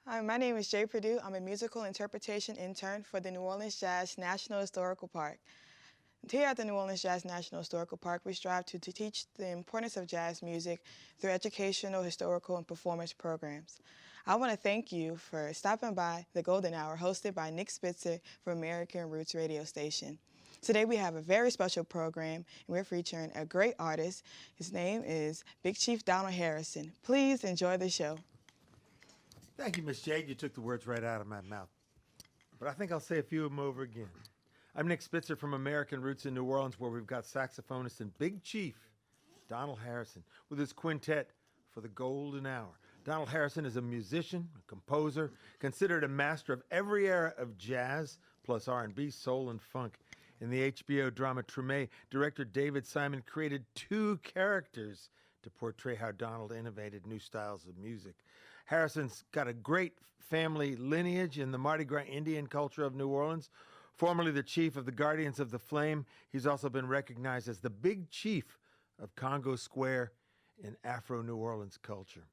Hi, my name is Jay Purdue. I'm a musical interpretation intern for the New Orleans Jazz National Historical Park. Here at the New Orleans Jazz National Historical Park, we strive to teach the importance of jazz music through educational, historical, and performance programs. I want to thank you for stopping by the Golden Hour, hosted by Nick Spitzer for American Roots Radio Station. Today we have a very special program, and we're featuring a great artist. His name is Big Chief Donald Harrison. Please enjoy the show. Thank you, Miss Jade. You took the words right out of my mouth. But I think I'll say a few of them over again. I'm Nick Spitzer from American Roots in New Orleans, where we've got saxophonist and Big Chief Donald Harrison with his quintet for the Golden Hour. Donald Harrison is a musician, a composer, considered a master of every era of jazz, plus R&B, soul, and funk. In the HBO drama Treme, director David Simon created two characters to portray how Donald innovated new styles of music. Harrison's got a great family lineage in the Mardi Gras Indian culture of New Orleans. Formerly the chief of the Guardians of the Flame, he's also been recognized as the Big Chief of Congo Square in Afro-New Orleans culture.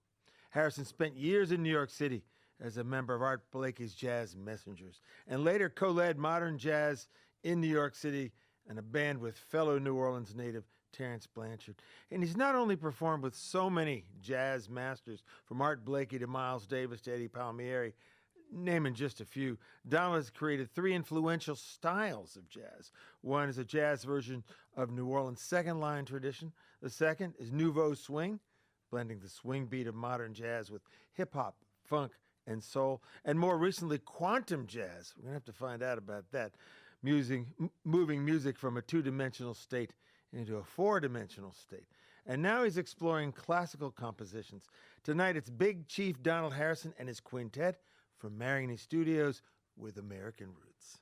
Harrison spent years in New York City as a member of Art Blakey's Jazz Messengers, and later co-led modern jazz in New York City and a band with fellow New Orleans native Terrence Blanchard. And he's not only performed with so many jazz masters, from Art Blakey to Miles Davis to Eddie Palmieri, naming just a few. Donald has created three influential styles of jazz. One is a jazz version of New Orleans' second line tradition. The second is nouveau swing, blending the swing beat of modern jazz with hip-hop, funk, and soul. And more recently, quantum jazz. We're going to have to find out about that. Moving music from a two-dimensional state into a four-dimensional state. And now he's exploring classical compositions. Tonight it's Big Chief Donald Harrison and his quintet from Marigny Studios with American Roots.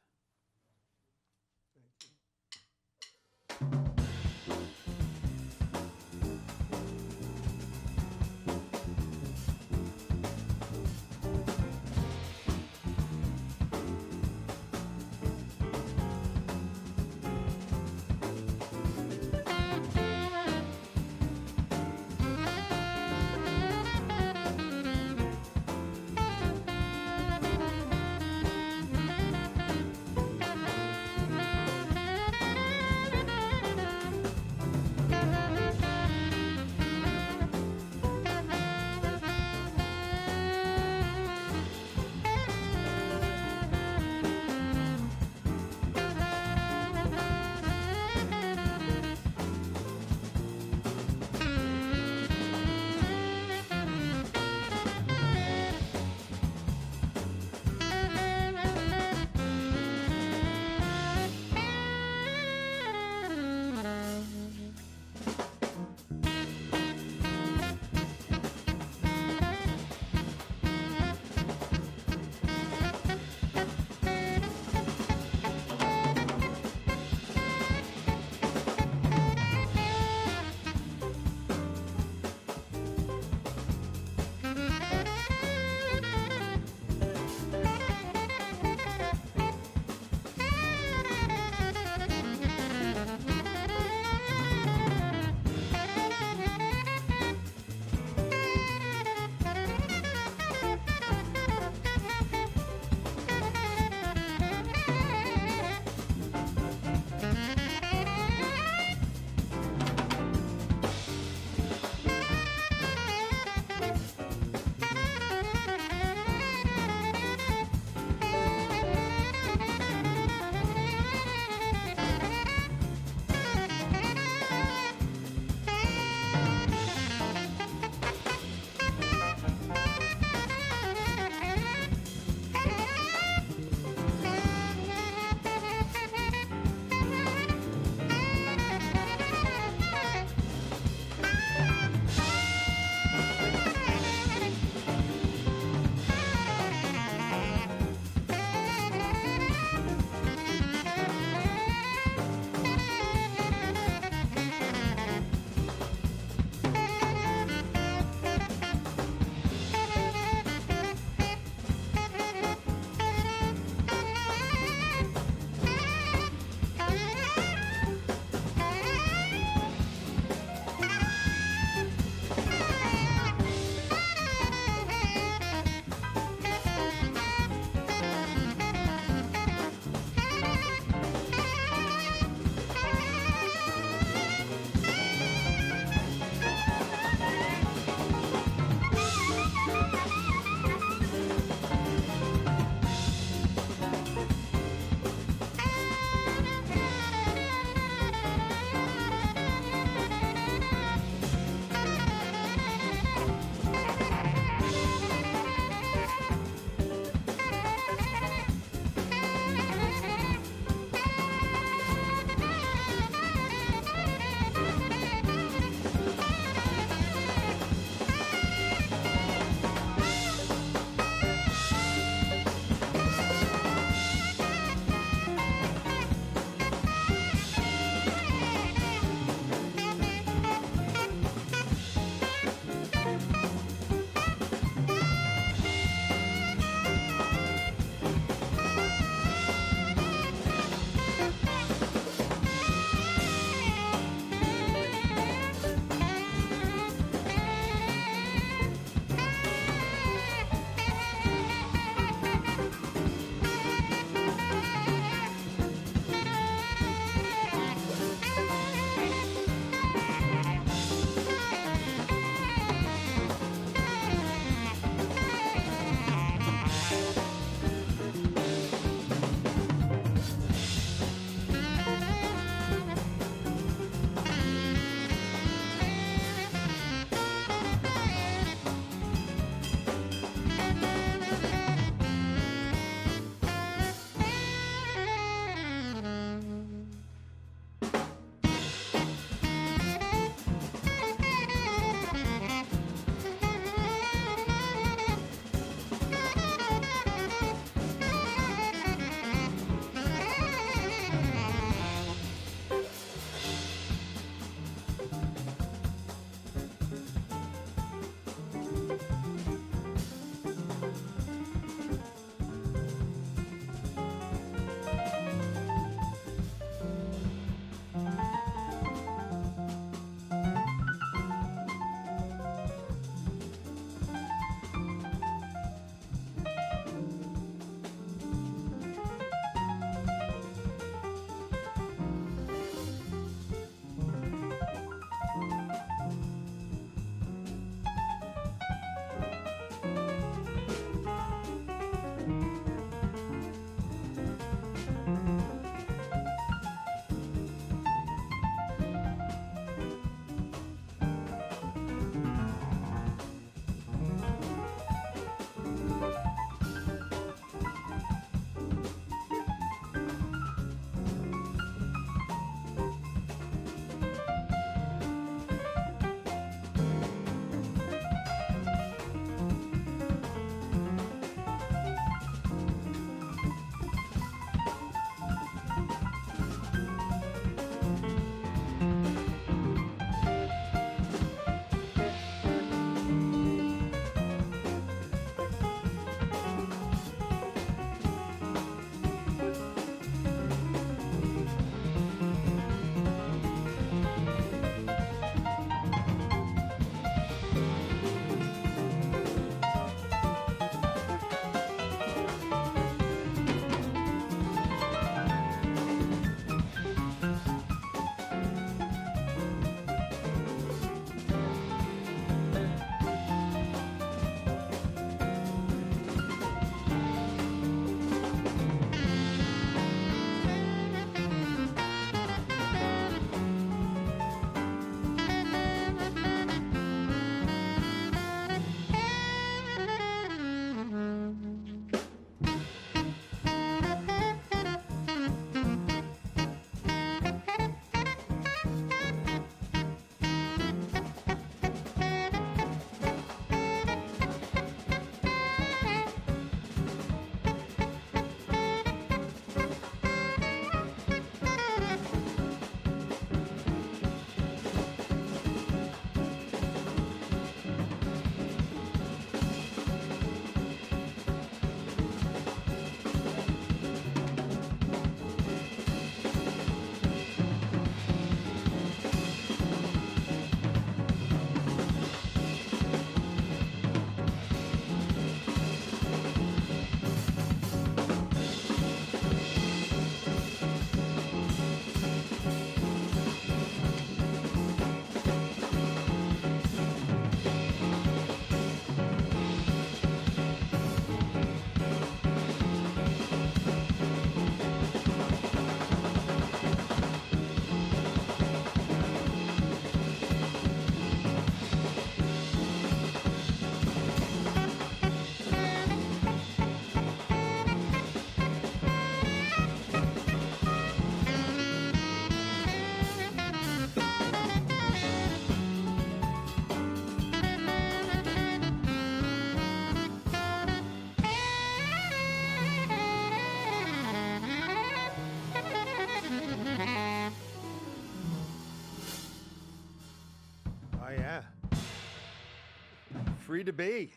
Free to be.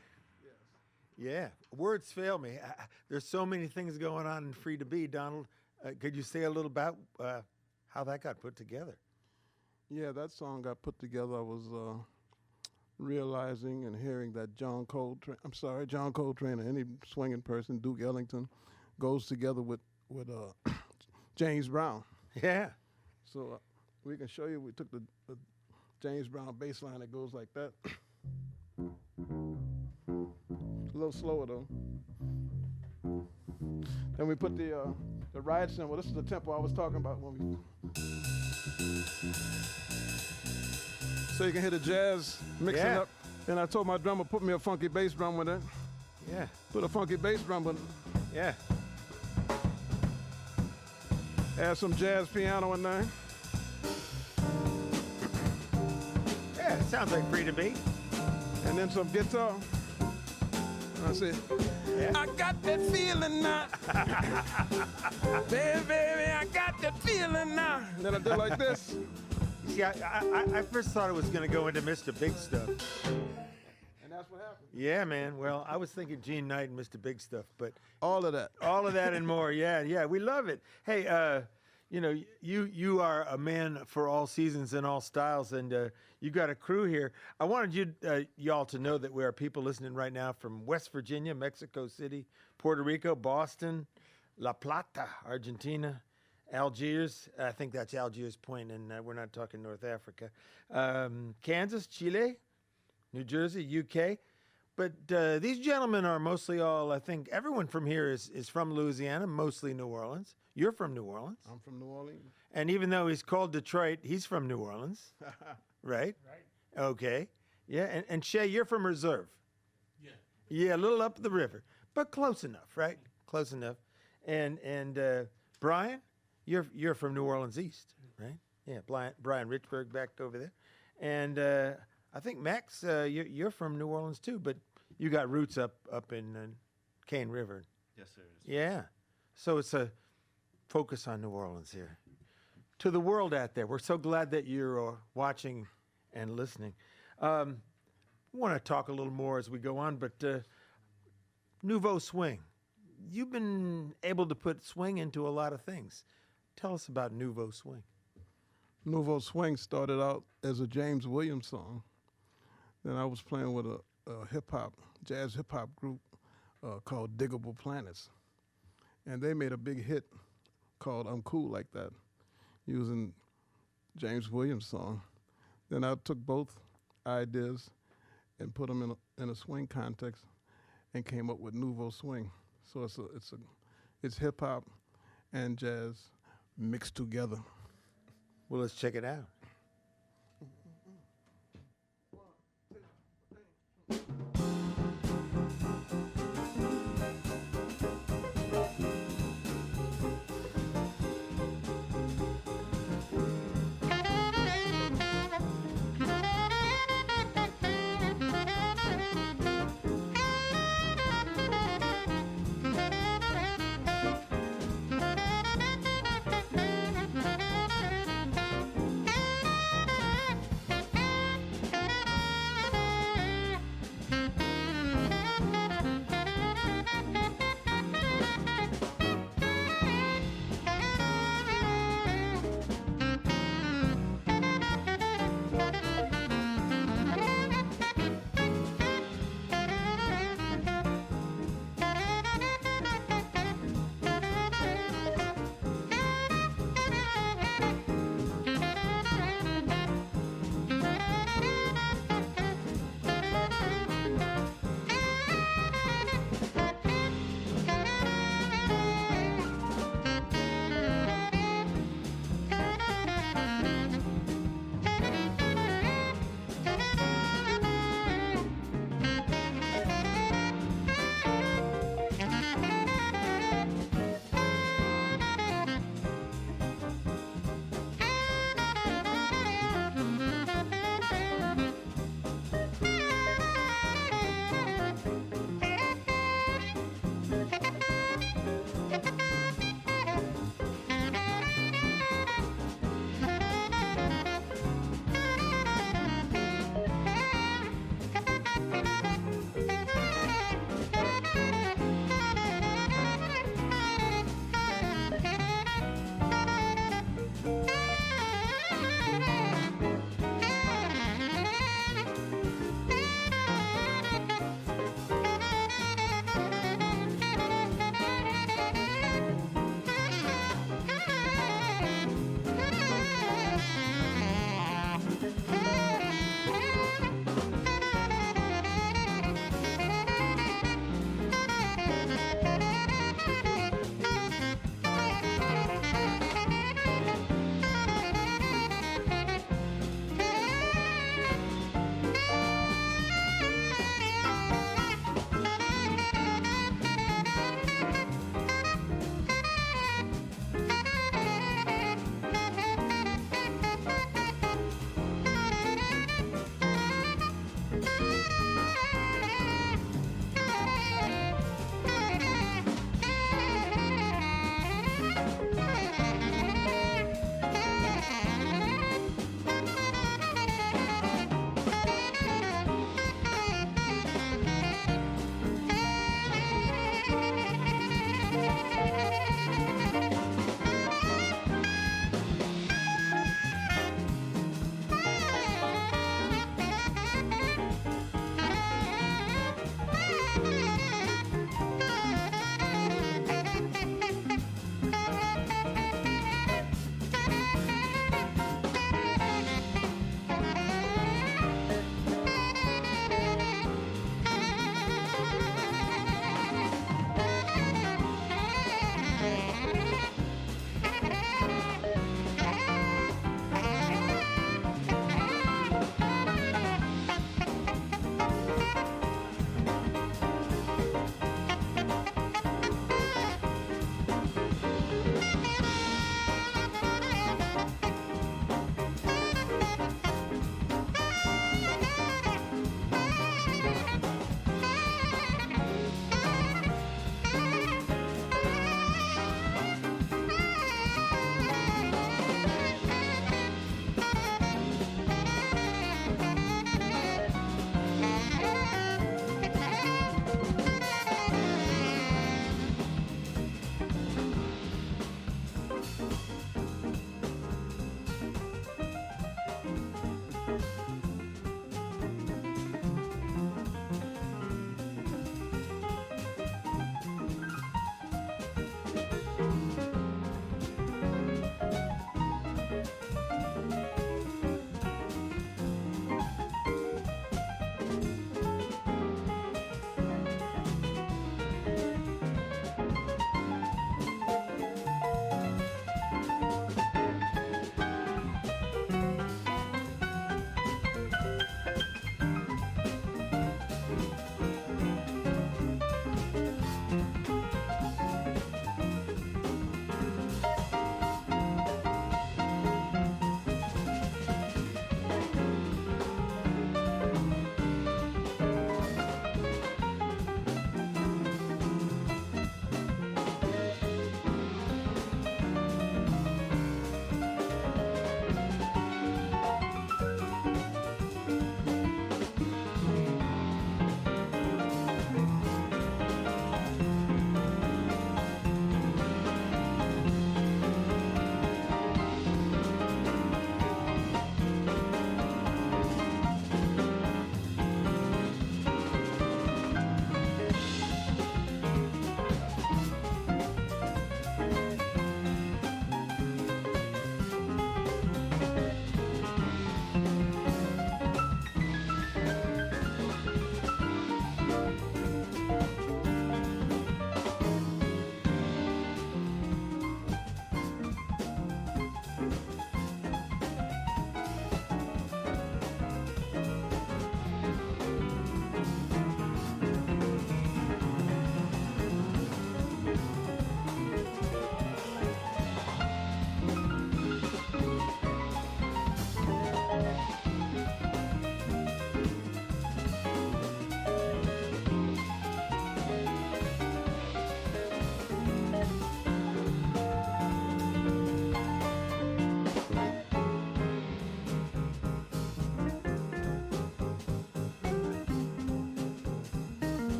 Yeah, words fail me. There's so many things going on in Free to Be. Donald, could you say a little about how that got put together? Yeah, that song got put together. I was realizing and hearing that John Coltrane or any swinging person, Duke Ellington, goes together with James Brown. Yeah. So we can show you. We took the James Brown bass line that goes like that. A little slower though. Then we put the ride cymbal. This is the tempo I was talking about when we. So you can hear the jazz mixing up. And I told my drummer, put me a funky bass drum with it. Yeah. Put a funky bass drum with it. Yeah. Add some jazz piano in there. Yeah, it sounds like Free to Be. And then some guitar. And I said, I got that feeling now. baby, I got that feeling now. And then I did like this. See, I first thought it was going to go into Mr. Big Stuff. And that's what happened. Yeah, man. Well, I was thinking Gene Knight and Mr. Big Stuff, but all of that. All of that and more. Yeah, we love it. Hey, you know, you are a man for all seasons and all styles, and you got a crew here. I wanted y'all to know that we are people listening right now from West Virginia, Mexico City, Puerto Rico, Boston, La Plata, Argentina, Algiers. I think that's Algiers Point, and we're not talking North Africa. Kansas, Chile, New Jersey, UK. But these gentlemen are mostly all, I think, everyone from here is from Louisiana, mostly New Orleans. You're from New Orleans. I'm from New Orleans. And even though he's called Detroit, he's from New Orleans, right? Right. Okay. Yeah, and Shay, you're from Reserve. Yeah. Yeah, a little up the river, but close enough, right? Close enough. And Brian, you're from New Orleans East, right? Yeah, Brian Richburg back over there. And I think, Max, you're from New Orleans too, but you got roots up in Cane River. Yes, sir. Yeah. So it's a focus on New Orleans here. To the world out there, we're so glad that you're watching and listening. We want to talk a little more as we go on, but Nouveau Swing. You've been able to put swing into a lot of things. Tell us about Nouveau Swing. Nouveau Swing started out as a James Williams song. Then I was playing with a jazz hip-hop group called Diggable Planets. And they made a big hit called I'm Cool Like That, using James Williams' song. Then I took both ideas and put them in a swing context and came up with Nouveau Swing. So it's hip-hop and jazz mixed together. Well, let's check it out.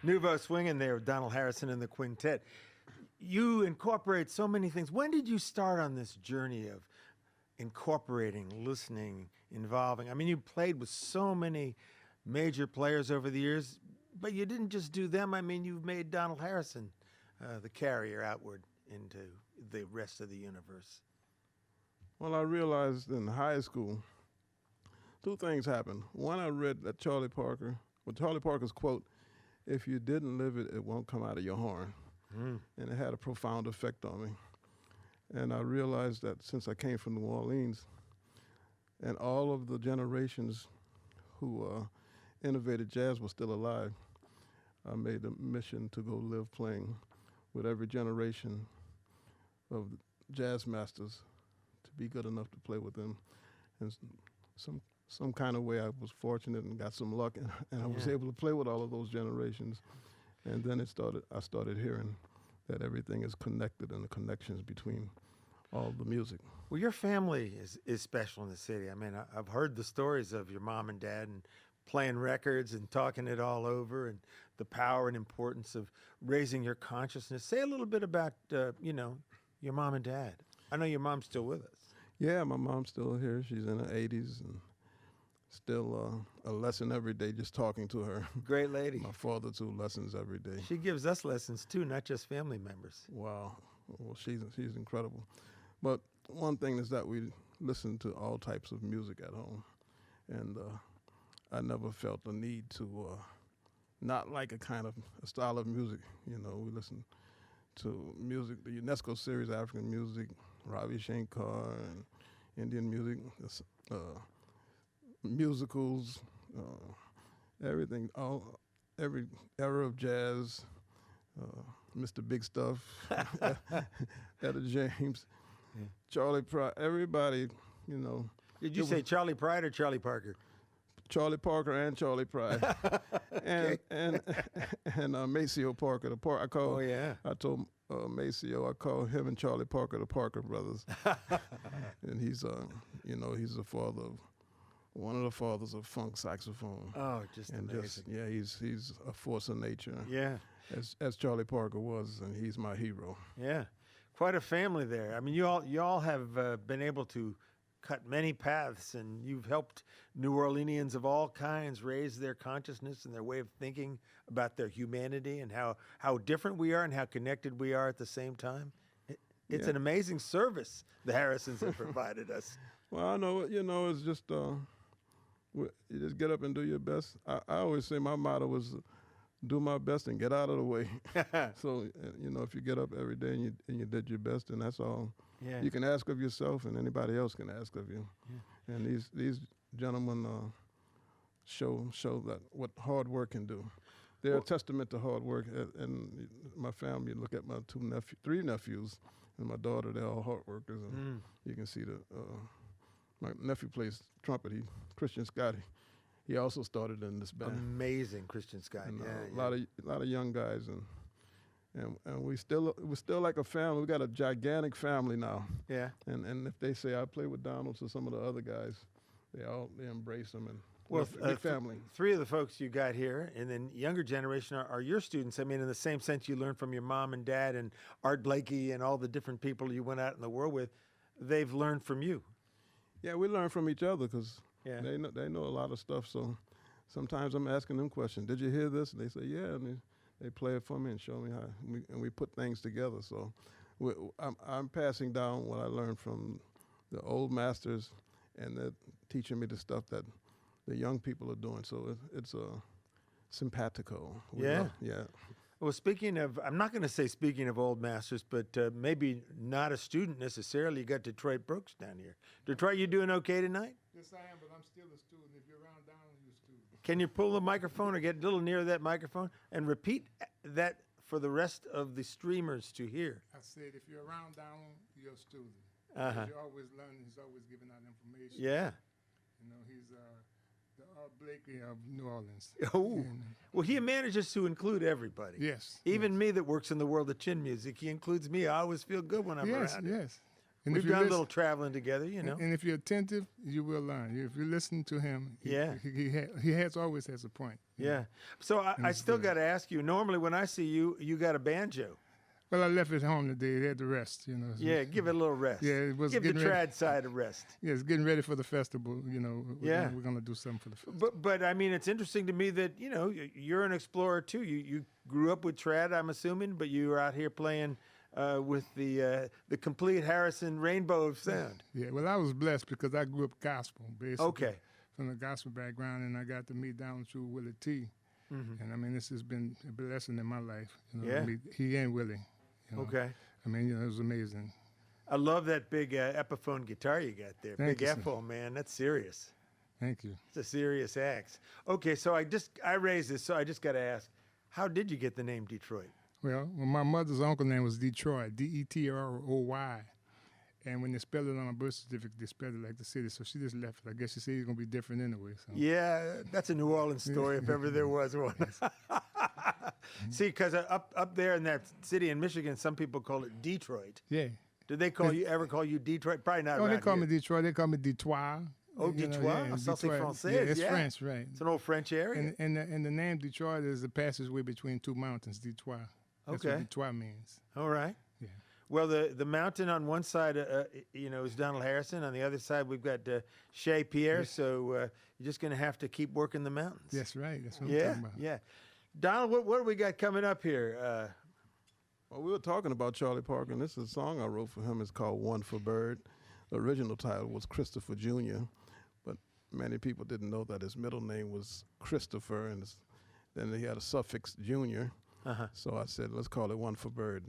Nouveau swinging there with Donald Harrison and the quintet. You incorporate so many things. When did you start on this journey of incorporating, listening, involving? I mean, you played with so many major players over the years, but you didn't just do them. I mean, you've made Donald Harrison the carrier outward into the rest of the universe. Well, I realized in high school, two things happened. One, I read that Charlie Parker's quote, "If you didn't live it, it won't come out of your horn." And it had a profound effect on me. And I realized that since I came from New Orleans, and all of the generations who innovated jazz were still alive, I made a mission to go live playing with every generation of jazz masters, to be good enough to play with them. And some kind of way I was fortunate and got some luck, and I was able to play with all of those generations. And then I started hearing that everything is connected and the connections between all the music. Well, your family is special in the city. I mean, I've heard the stories of your mom and dad and playing records and talking it all over, and the power and importance of raising your consciousness. Say a little bit about, your mom and dad. I know your mom's still with us. Yeah, my mom's still here. She's in her 80s and still a lesson every day just talking to her. Great lady. My father, too, lessons every day. She gives us lessons, too, not just family members. Wow. Well, she's incredible. But one thing is that we listen to all types of music at home. And I never felt the need to not like a style of music. You know, we listen to music, the UNESCO series, African music, Ravi Shankar, and Indian music, musicals, everything, every era of jazz, Mr. Big Stuff, Etta James, Charlie Pride, everybody, you know. Did you say Charlie Pride or Charlie Parker? Charlie Parker and Charlie Pride, and Maceo Parker. I told Maceo, I call him and Charlie Parker the Parker brothers, and he's he's the father of one of the fathers of funk saxophone. Oh, just amazing. He's a force of nature. Yeah, as Charlie Parker was, and he's my hero. Yeah, quite a family there. I mean, you all have been able to cut many paths, and you've helped New Orleanians of all kinds raise their consciousness and their way of thinking about their humanity and how different we are and how connected we are at the same time. It's an amazing service the Harrisons have provided us. Well, I know, it's just, you just get up and do your best. I always say my motto was do my best and get out of the way. So, if you get up every day and you did your best, and that's all you can ask of yourself, and anybody else can ask of you. Yeah. And these gentlemen show that what hard work can do. They're a testament to hard work. And my family, look at my three nephews, and my daughter. They're all hard workers, and you can see my nephew plays trumpet. Christian Scott. He also started in this band. Amazing, Christian Scott. And, a lot of young guys, and we're still like a family. We got a gigantic family now. Yeah. And if they say I play with Donald or some of the other guys, they embrace them, and we're a big family. Three of the folks you got here, and then younger generation are your students. I mean, in the same sense you learned from your mom and dad and Art Blakey and all the different people you went out in the world with, they've learned from you. Yeah, we learn from each other because they know a lot of stuff. So sometimes I'm asking them questions. Did you hear this? And they say, yeah. And they play it for me and show me how. And we put things together. So I'm passing down what I learned from the old masters, and they're teaching me the stuff that the young people are doing. So it's simpatico. Yeah. Well, I'm not going to say speaking of old masters, but maybe not a student necessarily. You got Detroit Brooks down here. Detroit, you doing okay tonight? Yes, I am, but I'm still a student. If you're around Donald, you're a student. Can you pull the microphone or get a little nearer that microphone and repeat that for the rest of the streamers to hear? I said, if you're around Donald, you're a student. You're always learning. He's always giving out information. Yeah. He's the Art Blakey of New Orleans. Oh, well, he manages to include everybody. Yes. Even me that works in the world of chin music, he includes me. I always feel good when I'm around him. Yes. And We've if you done a listen- little traveling together, you know. And if you're attentive, you will learn. If you listen to him, he always has a point. you know. Yeah. So I it's still good. got to ask you. Normally, when I see you, you got a banjo. Well, I left it home today. They had to rest, you know. Yeah, give it a little rest. Yeah, it was give the getting ready. trad side a rest. Yeah, it's getting ready for the festival, you know. We're gonna do something for the festival. But I mean, it's interesting to me that you know you're an explorer too. You grew up with trad, I'm assuming, but you were out here playing with the complete Harrison rainbow of sound. Yeah, well, I was blessed because I grew up gospel, basically. Okay. From a gospel background, and I got to meet down through Willie T. Mm-hmm. And I mean, this has been a blessing in my life. You know, Yeah. to meet he and Willie. You know. Okay. I mean, you know, it was amazing. I love that big Epiphone guitar you got there. Thank Big you, sir. F-hole, man. That's serious. Thank you. It's a serious axe. Okay, so I raised this, so I just got to ask, how did you get the name Detroit? Well, my mother's uncle name was Detroit, Detroy. And when they spelled it on my birth certificate, they spelled it like the city. So she just left it. I guess she said it's going to be different anyway. So. Yeah, that's a New Orleans story if ever there was one. See, because up there in that city in Michigan, some people call it Detroit. Yeah. Did they ever call you Detroit? Probably not. Oh, they around call here. me Detroit. They call me Detroit. Oh, You know, Detroit? yeah, Ça, c'est Detroit. français, Yeah, it's yeah. French, right. It's an old French area. And the name Detroit is the passageway between two mountains, Detroit. That's Okay. what Detroit means. All right. Yeah. Well, the mountain on one side, is Donald Harrison. On the other side, we've got Shea Pierre. So you're just going to have to keep working the mountains. That's right. That's what I'm Yeah, talking about. yeah. Donald, what do we got coming up here? Well, we were talking about Charlie Parker, and this is a song I wrote for him. It's called One for Bird. The original title was Christopher Jr., but many people didn't know that his middle name was Christopher, and then he had a suffix Jr. Uh-huh. So I said, let's call it One for Bird.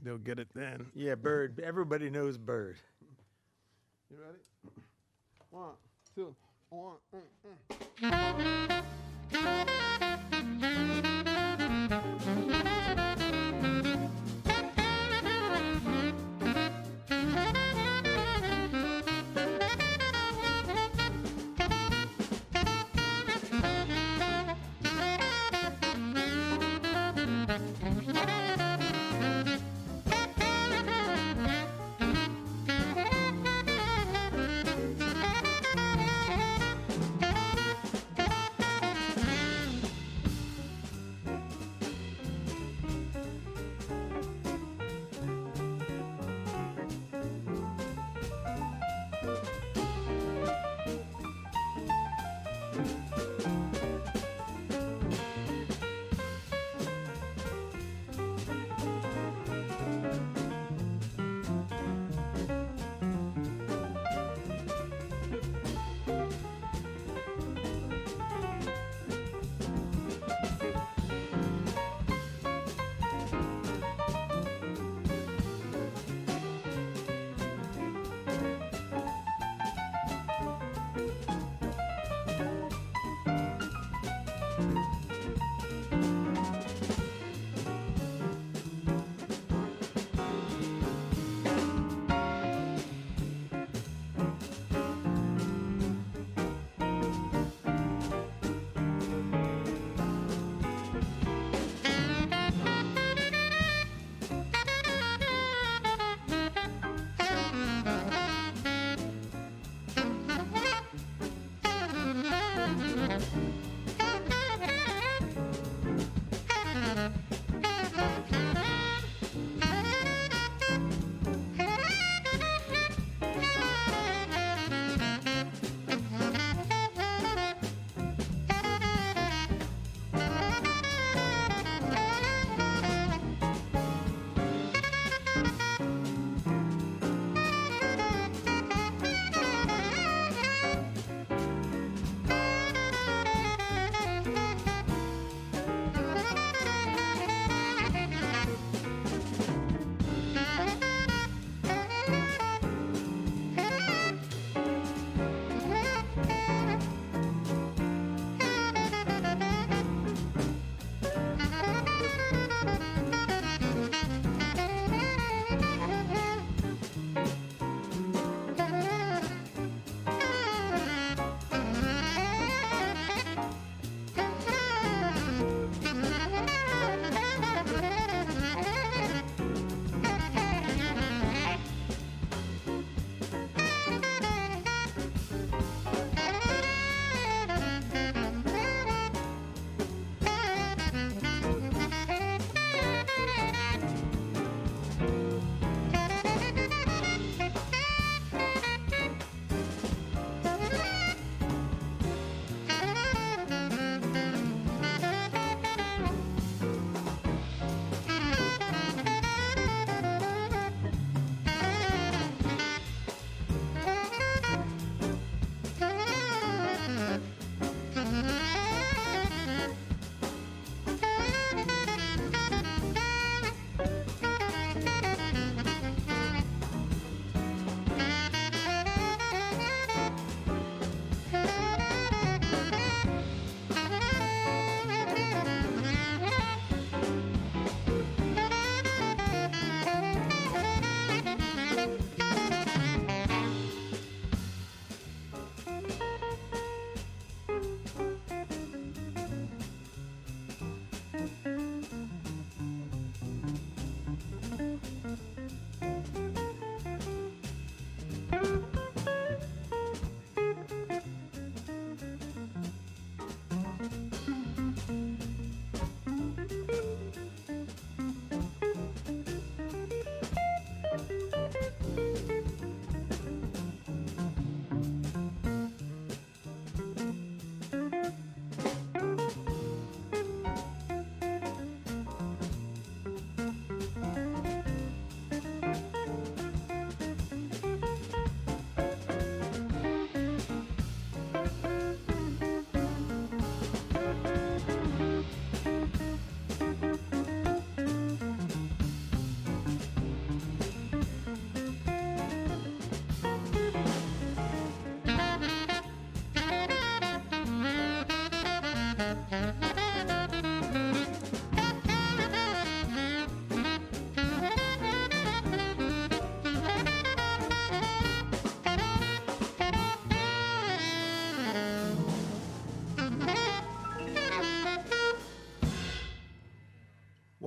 They'll get it then. Yeah, Bird. Everybody knows Bird. You ready? 1, 2, 1.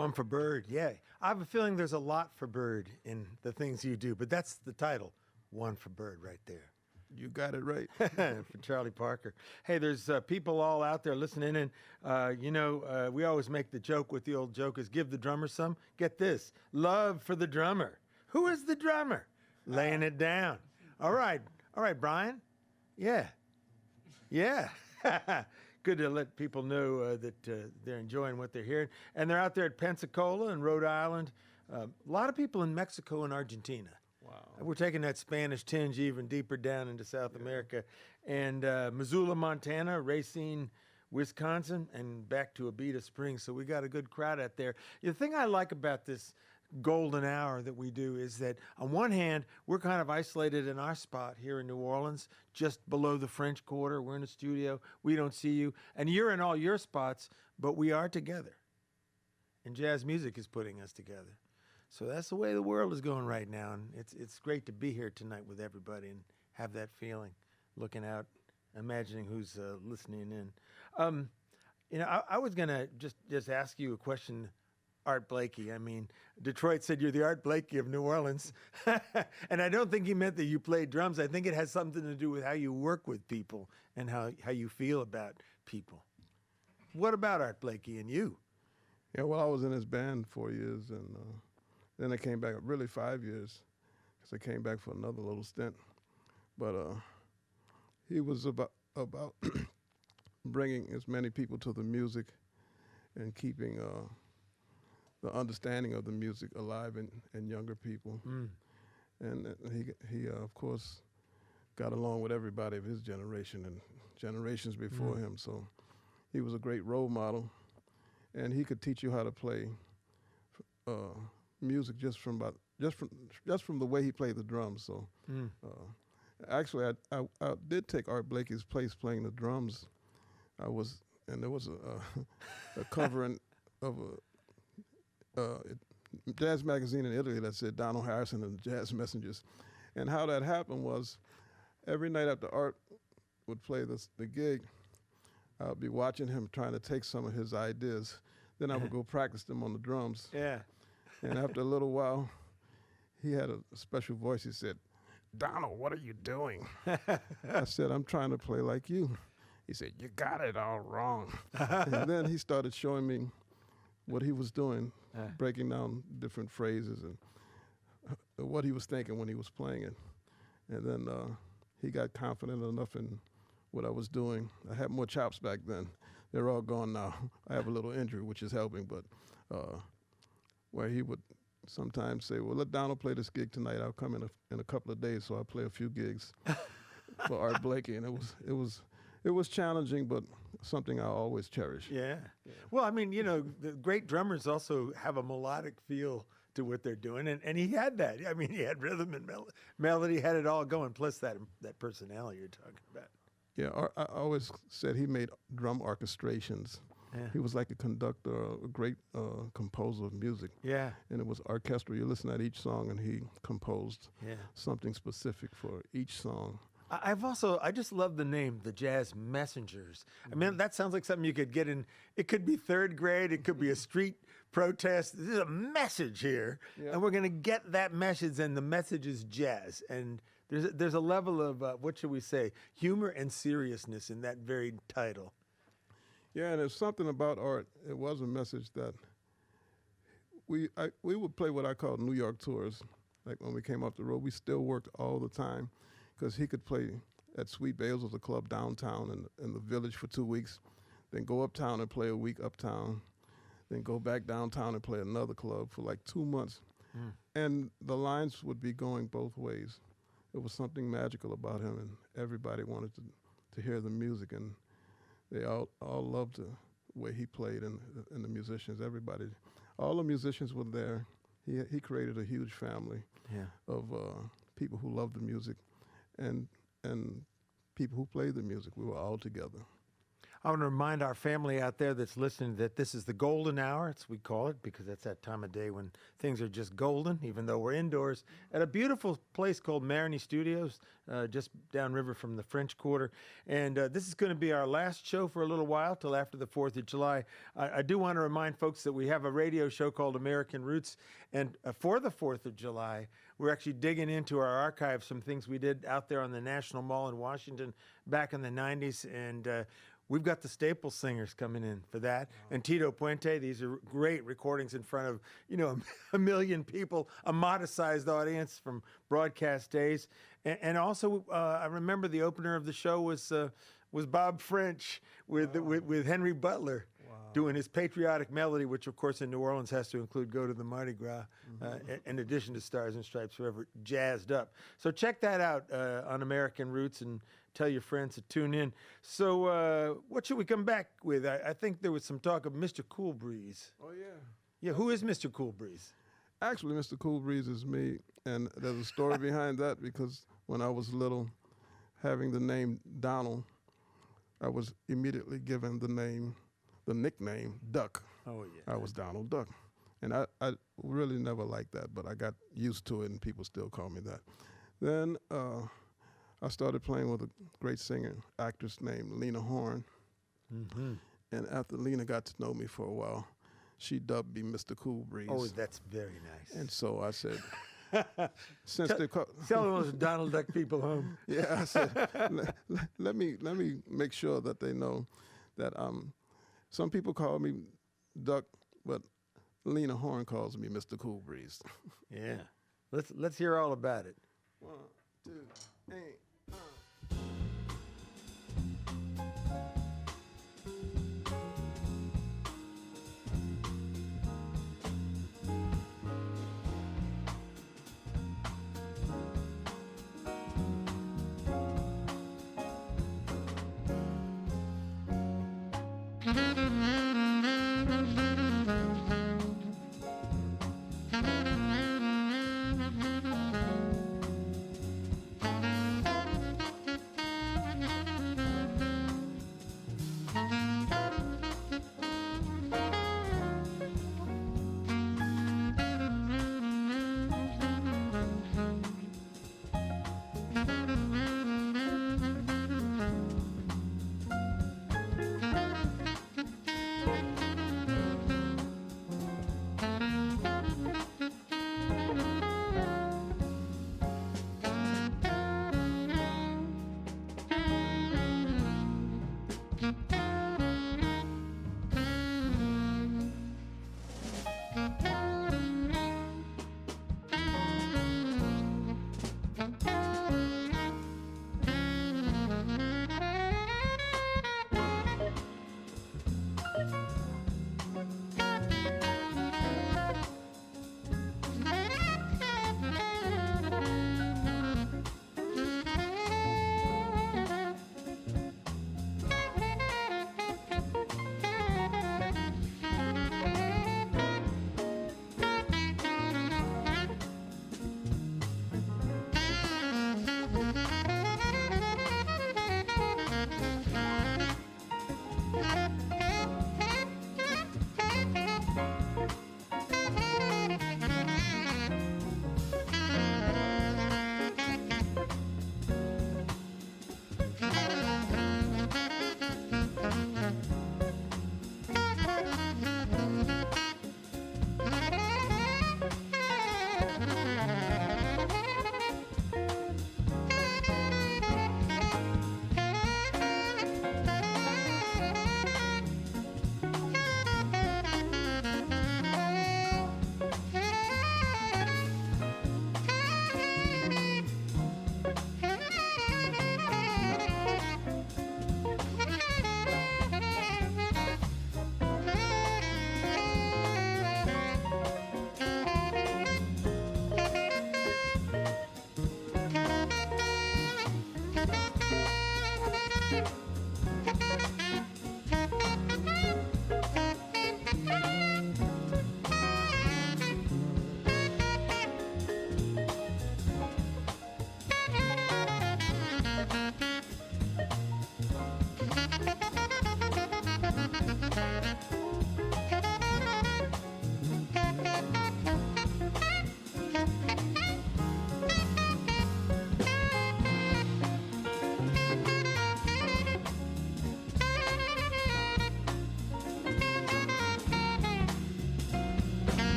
One for Bird, yeah. I have a feeling there's a lot for Bird in the things you do, but that's the title, One for Bird, right there. You got it right. For Charlie Parker. Hey, there's people all out there listening, and we always make the joke with the old joke is give the drummer some. Get this, love for the drummer. Who is the drummer? Laying it down. All right, Brian. Yeah. Good to let people know that they're enjoying what they're hearing. And they're out there at Pensacola and Rhode Island. A lot of people in Mexico and Argentina. Wow. We're taking that Spanish tinge even deeper down into South America. And Missoula, Montana, Racine, Wisconsin, and back to Abita Springs. So we got a good crowd out there. The thing I like about this golden hour that we do is that on one hand, we're kind of isolated in our spot here in New Orleans, just below the French Quarter. We're in the studio. We don't see you. And you're in all your spots, but we are together. And jazz music is putting us together. So that's the way the world is going right now. And it's great to be here tonight with everybody and have that feeling, looking out, imagining who's listening in. I was going to just ask you a question, Art Blakey. I mean, Detroit said you're the Art Blakey of New Orleans. And I don't think he meant that you played drums. I think it has something to do with how you work with people and how you feel about people. What about Art Blakey and you? Yeah, well, I was in his band 4 years, and then I came back, really 5 years, because I came back for another little stint. But he was about bringing as many people to the music and keeping the understanding of the music alive in younger people. And he of course, got along with everybody of his generation and generations before him. So he was a great role model, and he could teach you how to play music just from the way he played the drums. So actually, I did take Art Blakey's place playing the drums. There was a covering of a jazz magazine in Italy that said Donald Harrison and the Jazz Messengers. And how that happened was every night after Art would play the gig, I would be watching him trying to take some of his ideas. Then I would go practice them on the drums. Yeah. And after a little while, he had a special voice. He said, "Donald, what are you doing?" I said, "I'm trying to play like you." He said, "You got it all wrong." And then he started showing me what he was doing, breaking down different phrases and what he was thinking when he was playing it. And then he got confident enough in what I was doing. I had more chops back then. They're all gone now. I have a little injury, which is helping, but where he would sometimes say, "Well, let Donald play this gig tonight. I'll come in a couple of days." So I play a few gigs for Art Blakey, and it was challenging, but something I always cherish. Yeah. Well, I mean, the great drummers also have a melodic feel to what they're doing, and he had that. I mean, he had rhythm and melody, had it all going, plus that personality you're talking about. Yeah, I always said he made drum orchestrations. Yeah. He was like a conductor, a great composer of music. Yeah. And it was orchestral. You listen at each song, and he composed something specific for each song. I just love the name, the Jazz Messengers. I mean, that sounds like something you could get in. It could be third grade. It could be a street protest. There's a message here, and we're going to get that message, and the message is jazz. And there's a level of, what should we say, humor and seriousness in that very title. Yeah, and there's something about Art. It was a message that we would play what I call New York tours. Like when we came off the road, we still worked all the time because he could play at Sweet Basil's, a club downtown in the Village for 2 weeks, then go uptown and play a week uptown, then go back downtown and play another club for like 2 months. And the lines would be going both ways. It was something magical about him, and everybody wanted to hear the music, and they all loved the way he played, and the musicians, everybody. All the musicians were there. He created a huge family of people who loved the music and people who played the music. We were all together. I want to remind our family out there that's listening that this is the golden hour, as we call it, because that's that time of day when things are just golden, even though we're indoors, at a beautiful place called Marigny Studios, just downriver from the French Quarter. And this is going to be our last show for a little while, till after the 4th of July. I do want to remind folks that we have a radio show called American Roots, and for the 4th of July, we're actually digging into our archives, some things we did out there on the National Mall in Washington back in the 90s, and we've got the Staple Singers coming in for that. Wow. And Tito Puente. These are great recordings in front of, a million people, a modest-sized audience from broadcast days. And also, I remember the opener of the show was Bob French with Henry Butler. Wow. Doing his patriotic melody, which, of course, in New Orleans has to include Go to the Mardi Gras, in addition to Stars and Stripes, Forever Jazzed Up. So check that out on American Roots and tell your friends to tune in. So what should we come back with? I think there was some talk of Mr. Cool Breeze. Oh, yeah. Yeah, who is Mr. Cool Breeze? Actually, Mr. Cool Breeze is me, and there's a story behind that because when I was little, having the name Donald, I was immediately given the nickname Duck. Oh, yeah. I was Donald Duck. And I really never liked that, but I got used to it, and people still call me that. Then I started playing with a great singer, actress named Lena Horne. Mm-hmm. And after Lena got to know me for a while, she dubbed me Mr. Cool Breeze. Oh, that's very nice. And so I said, since they tell those Donald Duck people home. Yeah, I said, let me make sure that they know that some people call me Duck, but Lena Horne calls me Mr. Cool Breeze. Yeah, let's hear all about it. 1, 2, 3.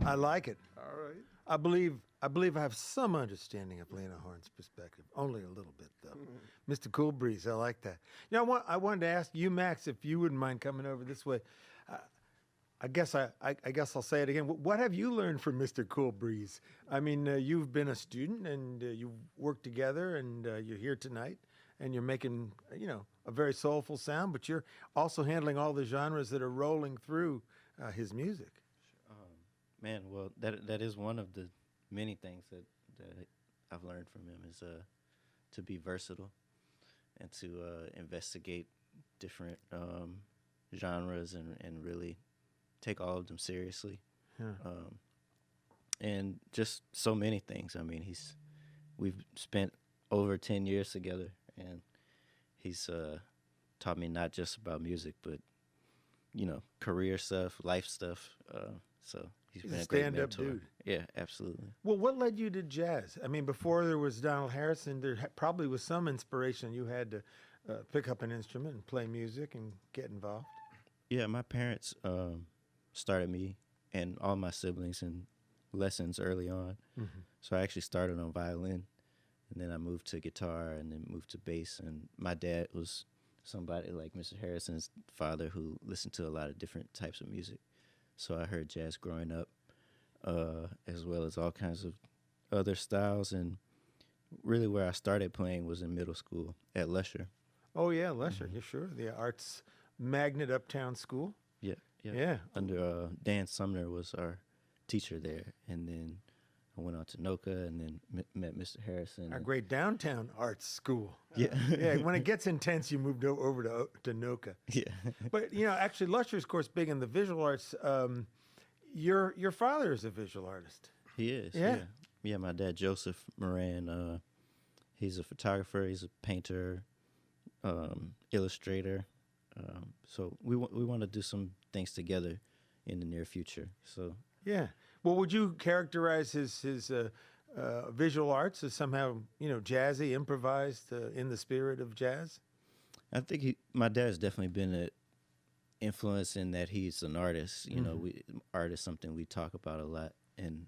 I like it. All right. I believe I have some understanding of Lena Horne's perspective, only a little bit though. Mr. Cool Breeze, I like that. You know, I wanted to ask you, Max, if you wouldn't mind coming over this way. I guess I'll say it again. What have you learned from Mr. Cool Breeze? I mean, you've been a student and you've worked together, and you're here tonight, and you're making a very soulful sound, but you're also handling all the genres that are rolling through his music. Man, well, that is one of the many things that I've learned from him is to be versatile and to investigate different genres and really take all of them seriously. Yeah. And just so many things. I mean, we've spent over 10 years together, and he's taught me not just about music, but career stuff, life stuff. So he's been a great stand-up mentor. dude. Yeah, absolutely. Well, what led you to jazz? I mean, before there was Donald Harrison, there probably was some inspiration. You had to pick up an instrument and play music and get involved. Yeah, my parents started me and all my siblings in lessons early on. Mm-hmm. So I actually started on violin, and then I moved to guitar, and then moved to bass. And my dad was somebody like Mr. Harrison's father who listened to a lot of different types of music. So I heard jazz growing up, as well as all kinds of other styles. And really where I started playing was in middle school at Lesher. Oh, yeah, Lesher, yeah, sure. The arts magnet uptown school. Yeah. Yeah. Under Dan Sumner was our teacher there. And then I went on to NOJNHP and then met Mr. Harrison. Our great downtown arts school. Yeah. Yeah, when it gets intense, you moved over to NOJNHP. Yeah. But, actually, Lesher's, of course, big in the visual arts. Your father is a visual artist. He is. Yeah. Yeah, my dad, Joseph Moran, he's a photographer, he's a painter, illustrator. So we want to do some things together in the near future. So Yeah. Well, would you characterize his visual arts as somehow, jazzy, improvised, in the spirit of jazz? I think my dad's definitely been an influence in that he's an artist. Art is something we talk about a lot and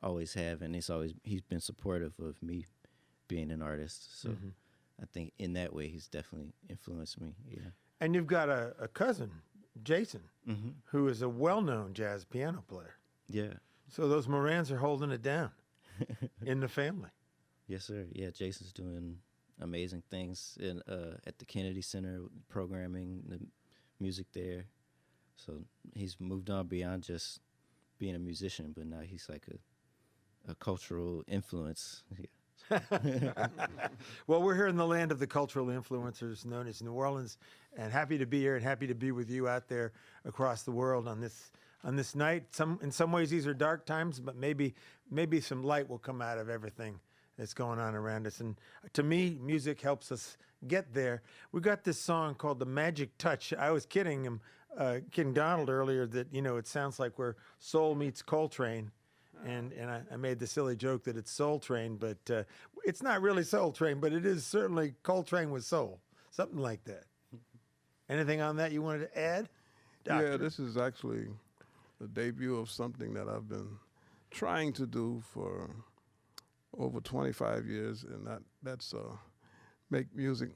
always have, and he's been supportive of me being an artist. So I think in that way he's definitely influenced me. Yeah. And you've got a cousin, Jason, who is a well-known jazz piano player. Yeah. So those Morans are holding it down in the family. Yes, sir. Yeah, Jason's doing amazing things at the Kennedy Center, programming the music there. So he's moved on beyond just being a musician, but now he's like a cultural influence. Yeah. Well, we're here in the land of the cultural influencers known as New Orleans, and happy to be here and happy to be with you out there across the world on this night. In some ways these are dark times, but maybe some light will come out of everything that's going on around us. And to me, music helps us get there. We got this song called "The Magic Touch." I was kidding Donald earlier that it sounds like where soul meets Coltrane. And I made the silly joke that it's Soul Train, but it's not really Soul Train, but it is certainly Coltrane with soul, something like that. Anything on that you wanted to add, Doctor? Yeah, this is actually the debut of something that I've been trying to do for over 25 years, and that's make music,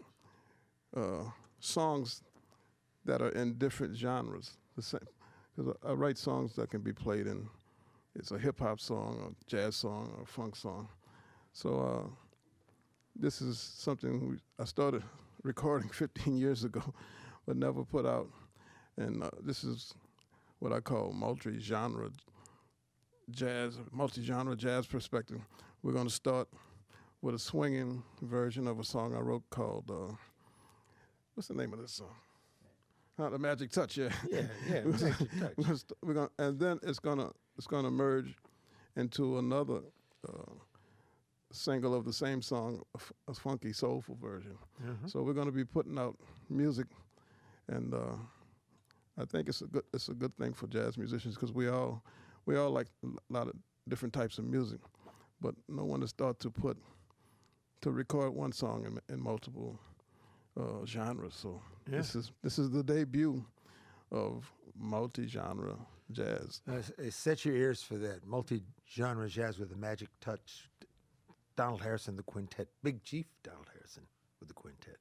songs that are in different genres. Because I write songs that can be played in. It's a hip-hop song, a jazz song, or a funk song. So this is something I started recording 15 years ago, but never put out. And this is what I call multi-genre jazz perspective. We're going to start with a swinging version of a song I wrote called, what's the name of this song? The Magic Touch, yeah. Yeah, Magic Touch. And then it's gonna merge into another single of the same song, a funky, soulful version. So we're gonna be putting out music, and I think it's a good thing for jazz musicians because we all like a lot of different types of music, but no one has thought to record one song in multiple genres. So this is the debut of multi-genre jazz. Set your ears for that. Multi-genre jazz with a magic touch. Donald Harrison, the quintet. Big Chief Donald Harrison with the quintet.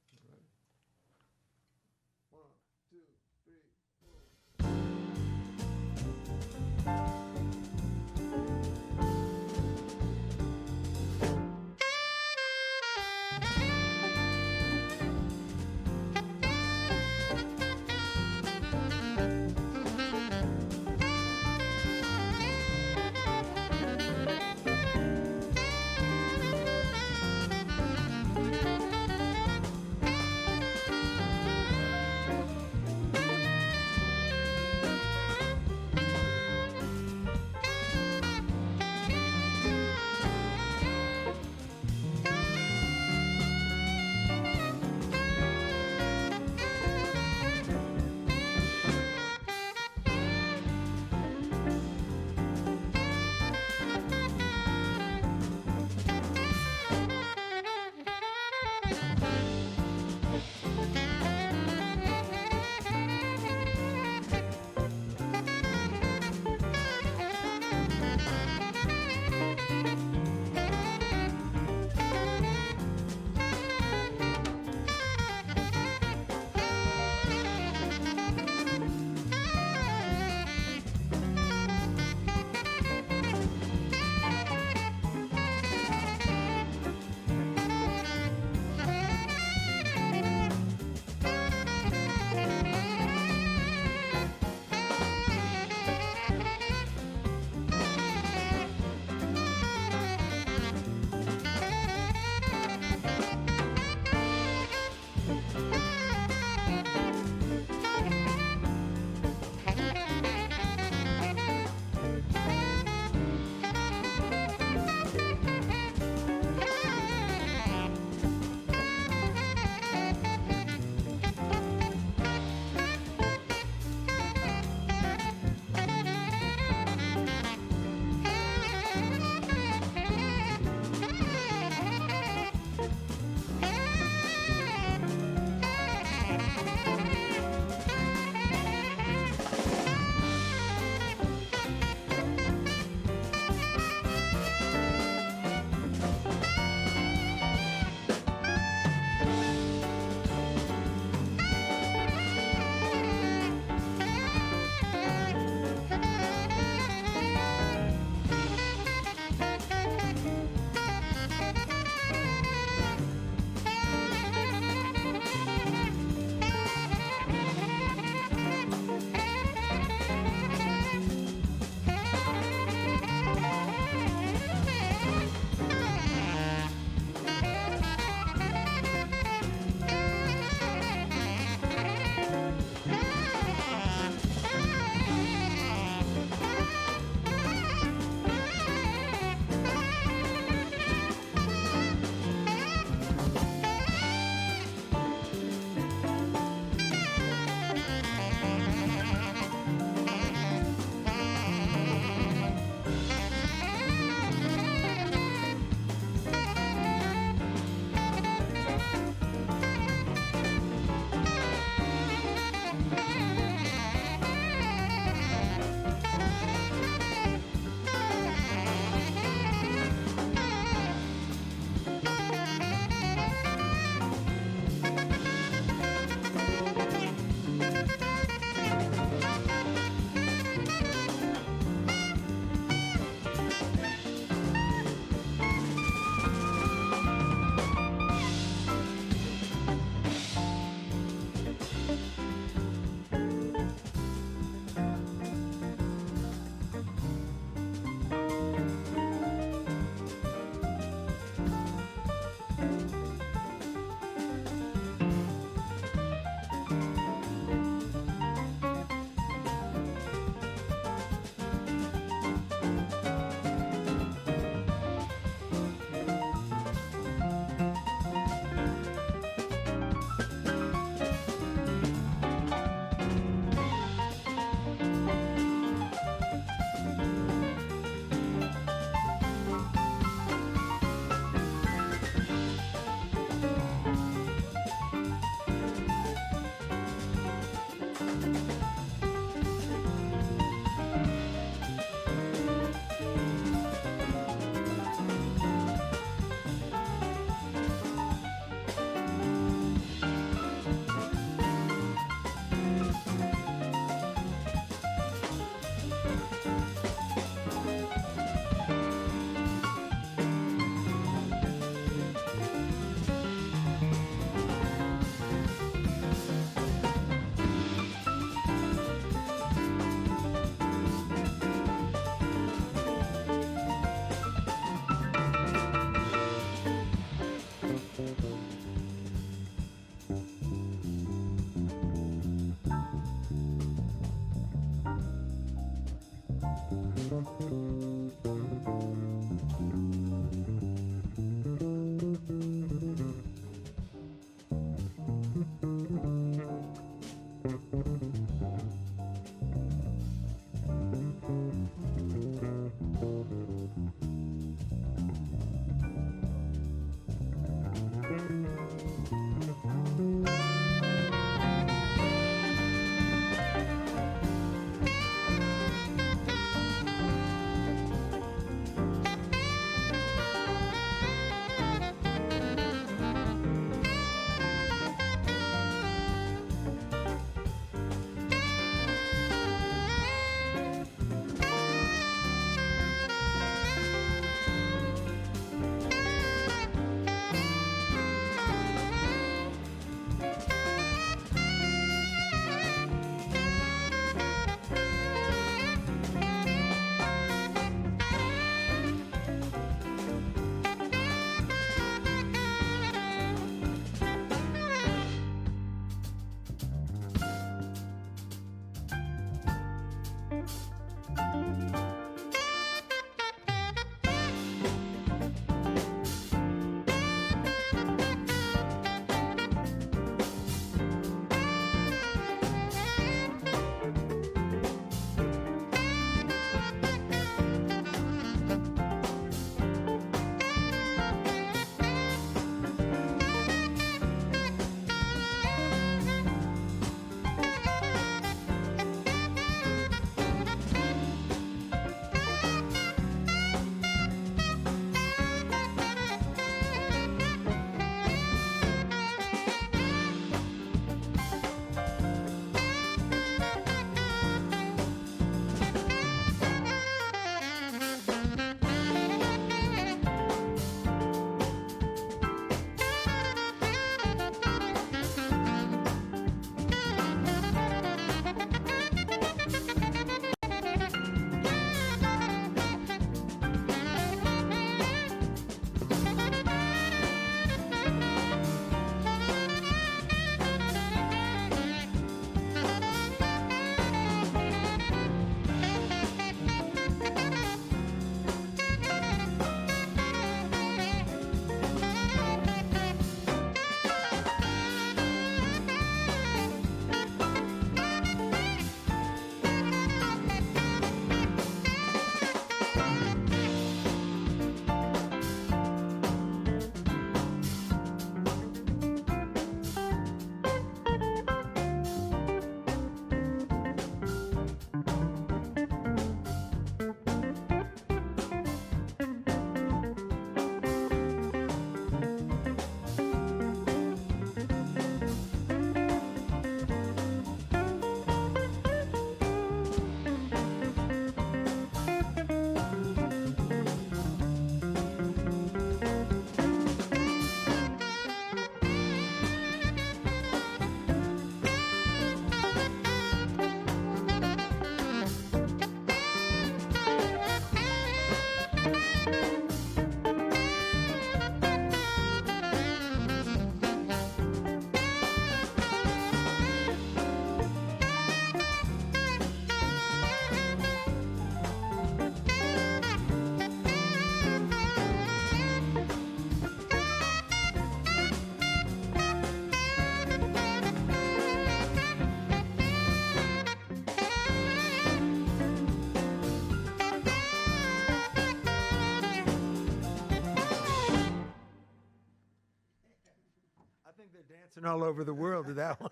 think they're dancing all over the world to that one.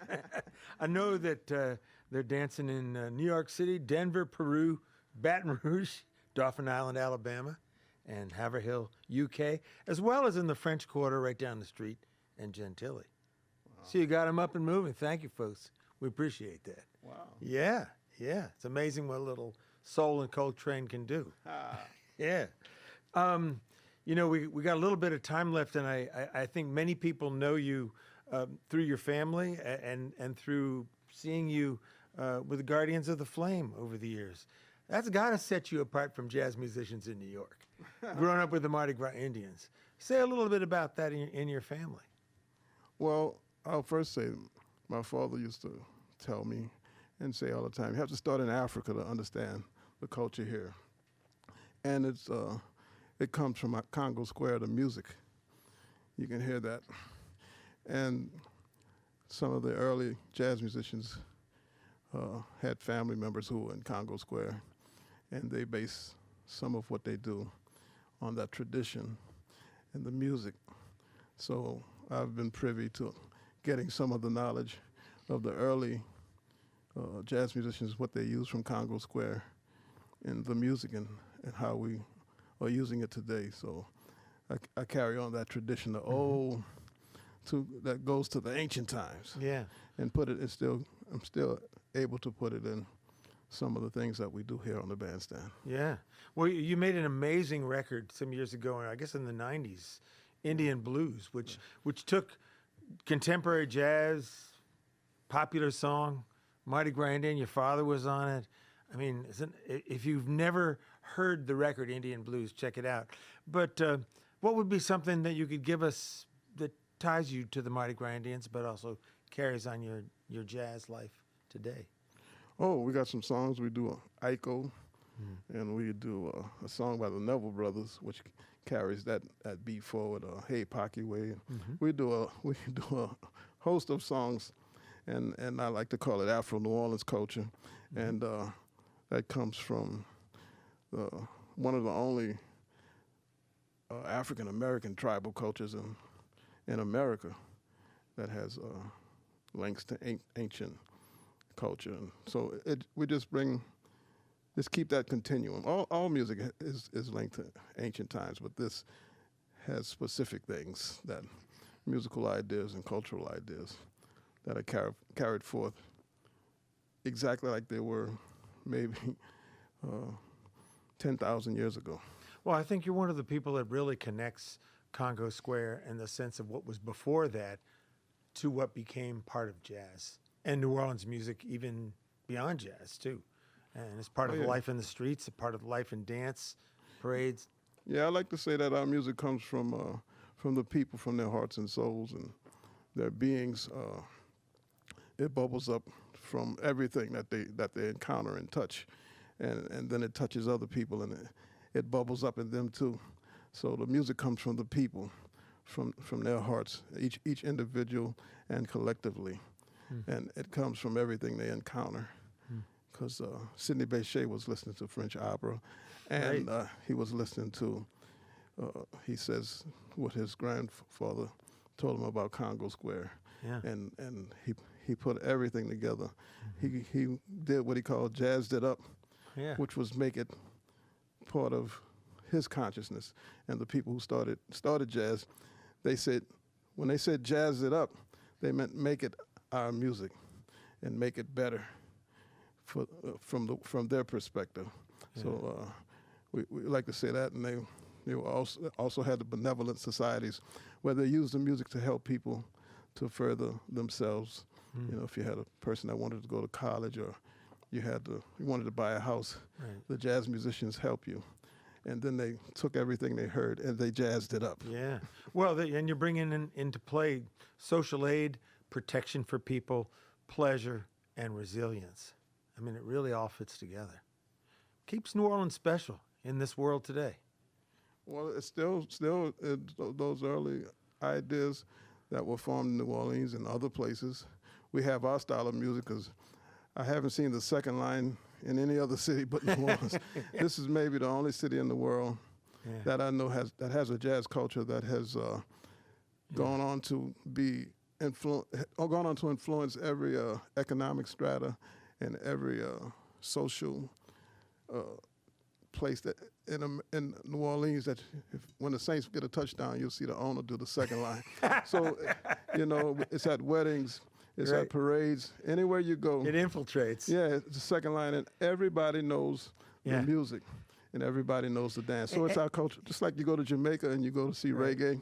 I know that they're dancing in New York City, Denver, Peru, Baton Rouge, Dauphin Island, Alabama, and Haverhill, UK, as well as in the French Quarter right down the street in Gentilly. Wow. So you got them up and moving. Thank you, folks. We appreciate that. Wow. Yeah. It's amazing what a little soul and Coltrane can do. Yeah. You know, we got a little bit of time left, and I think many people know you through your family and through seeing you with the Guardians of the Flame over the years. That's got to set you apart from jazz musicians in New York. Growing up with the Mardi Gras Indians. Say a little bit about that in your family. Well, I'll first say my father used to tell me and say all the time, you have to start in Africa to understand the culture here. And it comes from Congo Square, the music. You can hear that. And some of the early jazz musicians had family members who were in Congo Square, and they base some of what they do on that tradition and the music. So I've been privy to getting some of the knowledge of the early jazz musicians, what they use from Congo Square, and the music and how we are using it today. So I carry on that tradition, the old, that goes to the ancient times. Yeah. And I'm still able to put it in some of the things that we do here on the bandstand. Yeah. Well, you made an amazing record some years ago, I guess in the 90s, Indian Blues, which took contemporary jazz, popular song, Mardi Gras Indian, your father was on it. I mean, if you've never heard the record Indian Blues, check it out. But what would be something that you could give us that ties you to the Mardi Gras Indians, but also carries on your jazz life today? Oh, we got some songs. We do Aiko, and we do a song by the Neville Brothers, which carries that beat forward. Hey Pocky Way. We do a host of songs, and I like to call it Afro New Orleans culture, and that comes from one of the only African American tribal cultures in America that has links to ancient culture. And so we just keep that continuum. All music is linked to ancient times, but this has specific things, that musical ideas and cultural ideas that are carried forth exactly like they were maybe 10,000 years ago. Well, I think you're one of the people that really connects Congo Square in the sense of what was before that to what became part of jazz and New Orleans music, even beyond jazz too. And it's part of life in the streets, a part of life in dance, parades. Yeah, I like to say that our music comes from the people, from their hearts and souls and their beings. It bubbles up from everything that they encounter and touch, and then it touches other people, and it bubbles up in them too. So the music comes from the people, from their hearts, each individual and collectively, and it comes from everything they encounter. Because Sidney Bechet was listening to French opera, and he was listening to, he says, what his grandfather told him about Congo Square, and he put everything together. He did what he called jazzed it up, which was make it part of his consciousness. And the people who started jazz, they said, when they said jazz it up, they meant make it our music and make it better from their perspective. So we like to say that, and they also had the benevolent societies where they used the music to help people to further themselves. You know, if you had a person that wanted to go to college, or you wanted to buy a house, the jazz musicians help you. And then they took everything they heard and they jazzed it up. Yeah. Well, and you're bringing into play social aid, protection for people, pleasure, and resilience. I mean, it really all fits together. Keeps New Orleans special in this world today. Well, it's still those early ideas that were formed in New Orleans and other places. We have our style of music, because I haven't seen the second line in any other city but New Orleans. This is maybe the only city in the world that I know has a jazz culture that has gone on to be gone on to influence every economic strata and every social place that in New Orleans that when the Saints get a touchdown, you'll see the owner do the second line. So, it's at weddings, it's Right. at parades, anywhere you go. It infiltrates. Yeah, it's the second line, and everybody knows Yeah. the music, and everybody knows the dance. So it's our culture. Just like you go to Jamaica and you go to see reggae,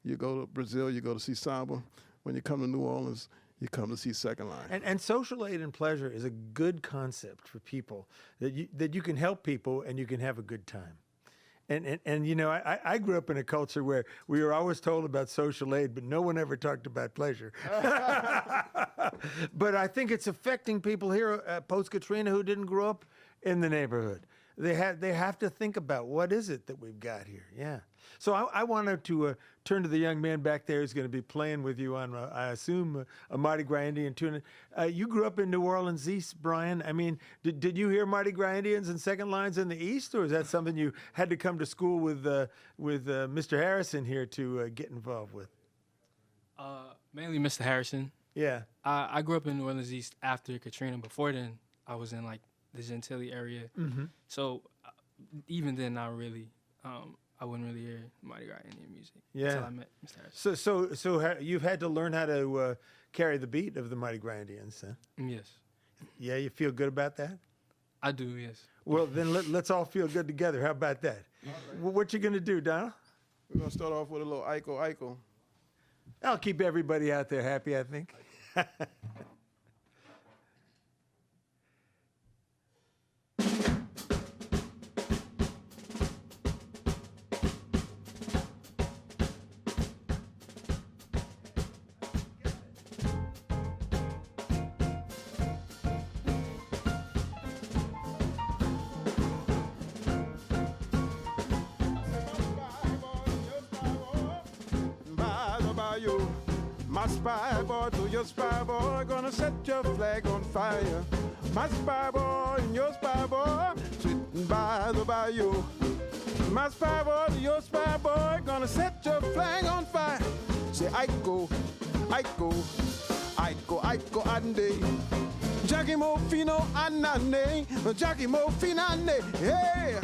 you go to Brazil, you go to see samba. When you come to New Orleans, you come to see second line. And social aid and pleasure is a good concept for people that you can help people and you can have a good time. And I grew up in a culture where we were always told about social aid, but no one ever talked about pleasure. But I think it's affecting people here post Katrina who didn't grow up in the neighborhood. They have to think about what is it that we've got here. Yeah. So I wanted to turn to the young man back there who's going to be playing with you on, I assume, a Mardi Gras Indian tune. You grew up in New Orleans East, Brian. I mean, did you hear Mardi Gras Indians and second lines in the East, or is that something you had to come to school with Mr. Harrison here to get involved with? Mainly Mr. Harrison. Yeah. I grew up in New Orleans East after Katrina. Before then, I was in like the Gentilly area. Mm-hmm. So even then, not really. I wouldn't really hear Mardi Gras Indian music Yeah. until I met Mr. Harrison. So you've had to learn how to carry the beat of the Mardi Gras Indians, huh? Yes, Yeah, you feel good about that? I do. Yes. Well, then let's all feel good together. How about that? What you gonna do, Donald? We're going to start off with a little Iko Iko. I'll keep everybody out there happy, I think. My spy boy to your spy boy, gonna set your flag on fire. My spy boy and your spy boy, sitting by the bayou. My spy boy to your spy boy, gonna set your flag on fire. Say Iko, Iko, Iko, Iko ande. Jackie mo fino anane, Jackie mo finane, hey.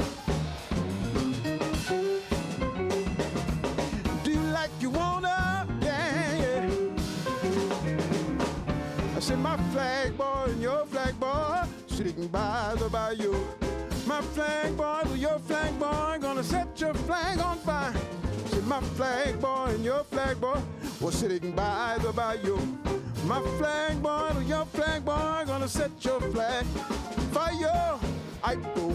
Do you like you wanna? Yeah, yeah. I said my flag boy and your flag boy, sitting by the bayou. My flag boy to your flag boy, gonna set your flag on fire. Said my flag boy and your flag boy was sitting by the bayou. My flag boy to your flag boy, gonna set your flag fire. Iko,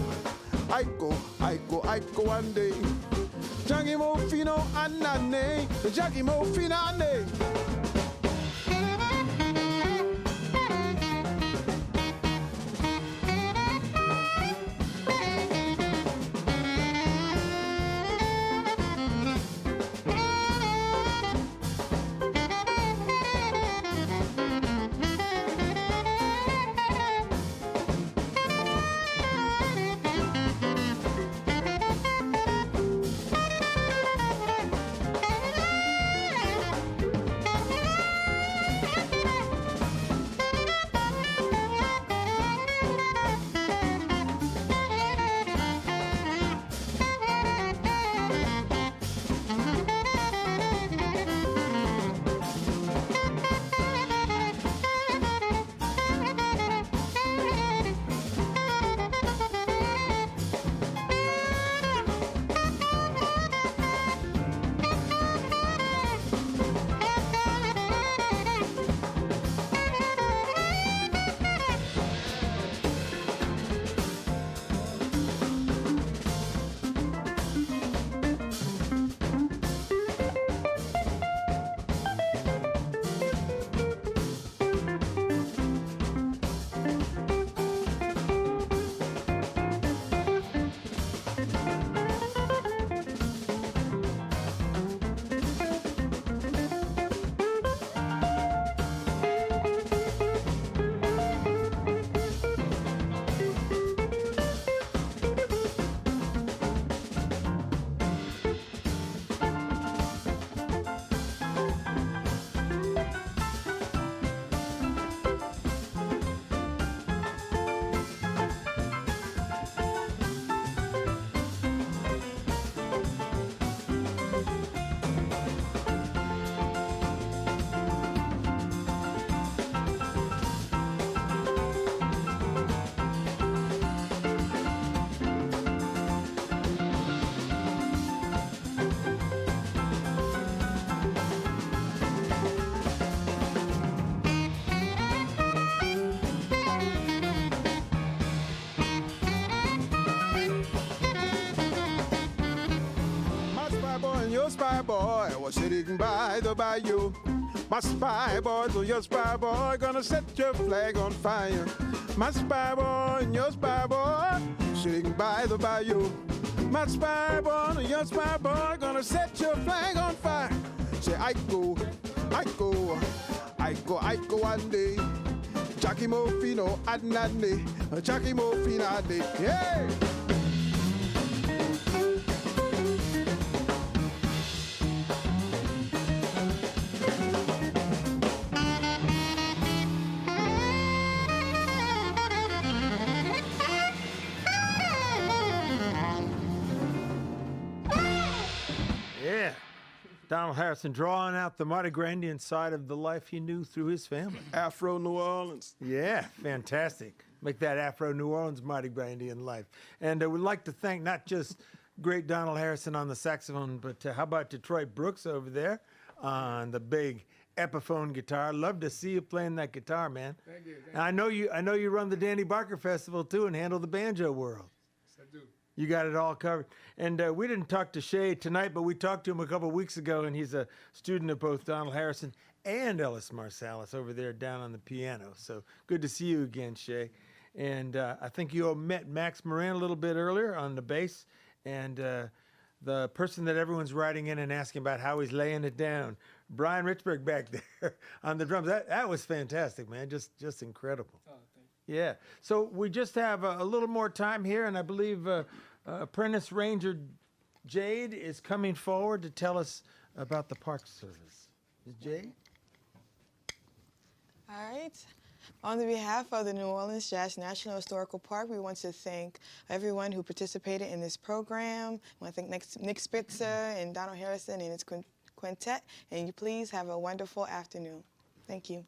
Iko, Iko, Iko one day. Jackie mo fino anane, Jackie mo finane. spy boy was sitting by the bayou. My spy boy, so your spy boy gonna set your flag on fire. My spy boy and your spy boy sitting by the bayou. My spy boy and your spy boy gonna set your flag on fire. Say I go, I go, I go, I go one day. Jackie Mofino Adnande, Jackie Mofino Adnande, yeah. Yeah. Donald Harrison drawing out the Mardi Grandian side of the life he knew through his family. Afro New Orleans. Yeah, fantastic. Make that Afro New Orleans Mardi Grandian life. And we'd like to thank not just great Donald Harrison on the saxophone, but how about Detroit Brooks over there on the big Epiphone guitar. Love to see you playing that guitar, man. Thank you. And I know you run the Danny Barker Festival too and handle the banjo world. Yes, I do. You got it all covered. And we didn't talk to Shay tonight, but we talked to him a couple of weeks ago, and he's a student of both Donald Harrison and Ellis Marsalis over there down on the piano. So good to see you again, Shay. And I think you all met Max Moran a little bit earlier on the bass. And the person that everyone's writing in and asking about how he's laying it down, Brian Richburg back there on the drums. That was fantastic, man. Just incredible. Oh, thank you. Yeah. So we just have a little more time here, and I believe Apprentice Ranger Jade is coming forward to tell us about the Park Service. Is Jade? All right. On the behalf of the New Orleans Jazz National Historical Park, we want to thank everyone who participated in this program. I want to thank Nick Spitzer and Donald Harrison and his quintet. And you please have a wonderful afternoon. Thank you.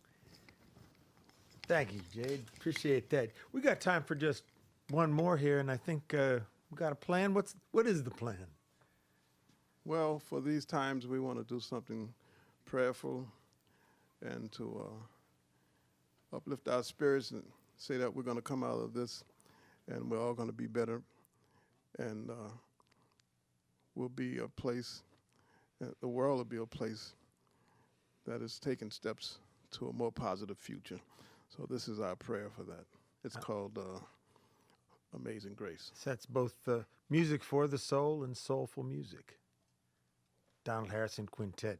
Thank you, Jade. Appreciate that. We got time for just one more here, and I think we got a plan. What is the plan? Well, for these times, we want to do something prayerful and to uplift our spirits and say that we're going to come out of this and we're all going to be better, and we'll be a place, the world will be a place that is taking steps to a more positive future. So this is our prayer for that. It's called Amazing Grace. So that's both music for the soul and soulful music. Donald Harrison Quintet.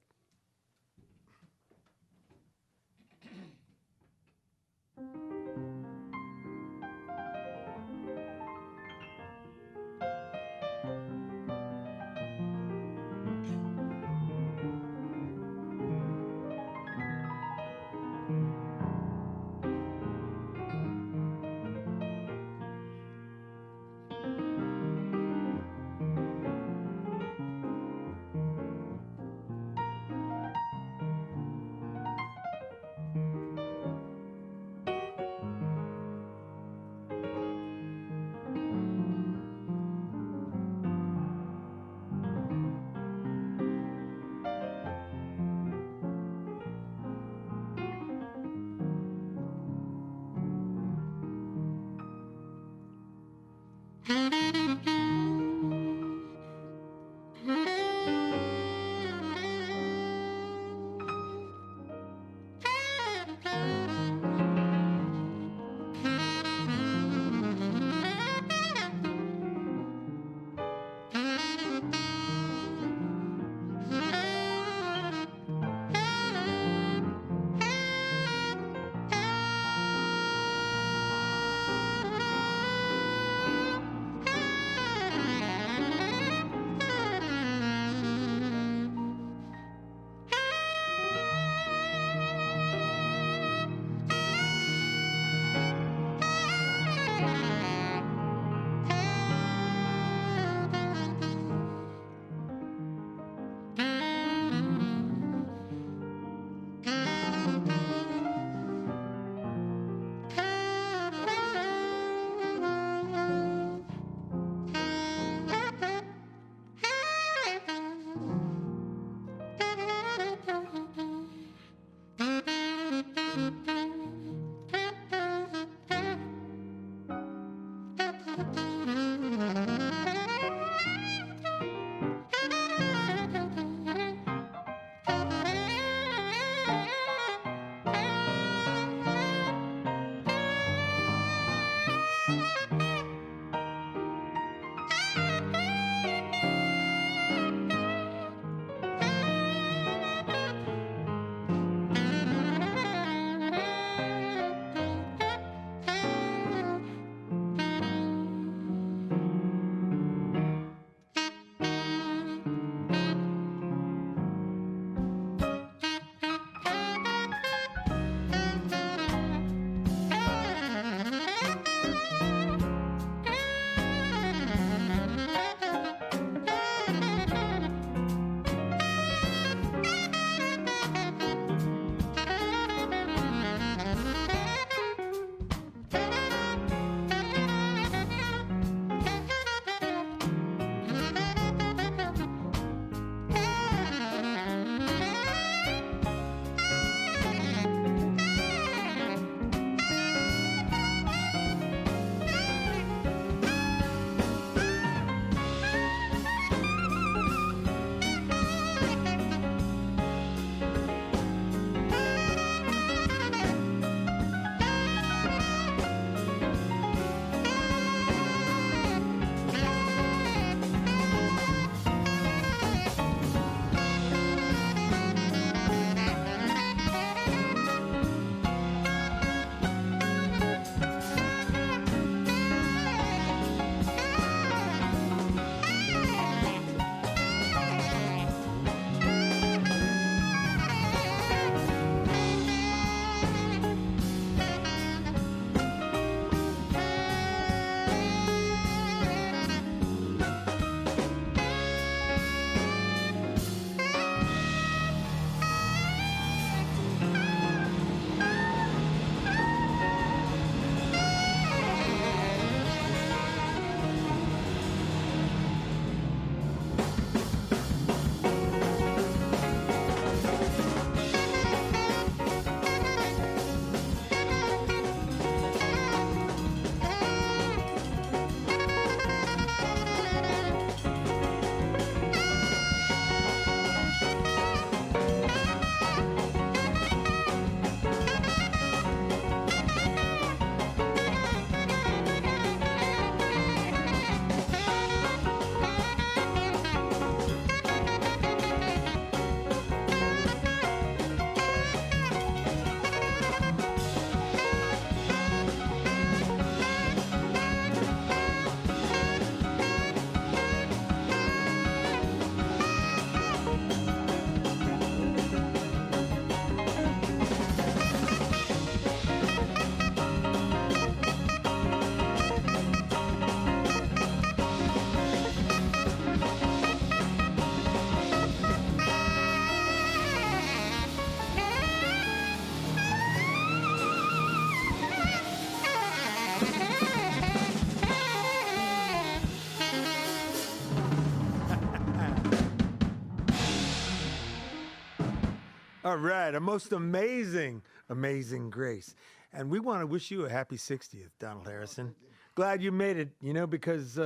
All right, a most amazing, amazing grace. And we want to wish you a happy 60th, Donald Harrison. Glad you made it, because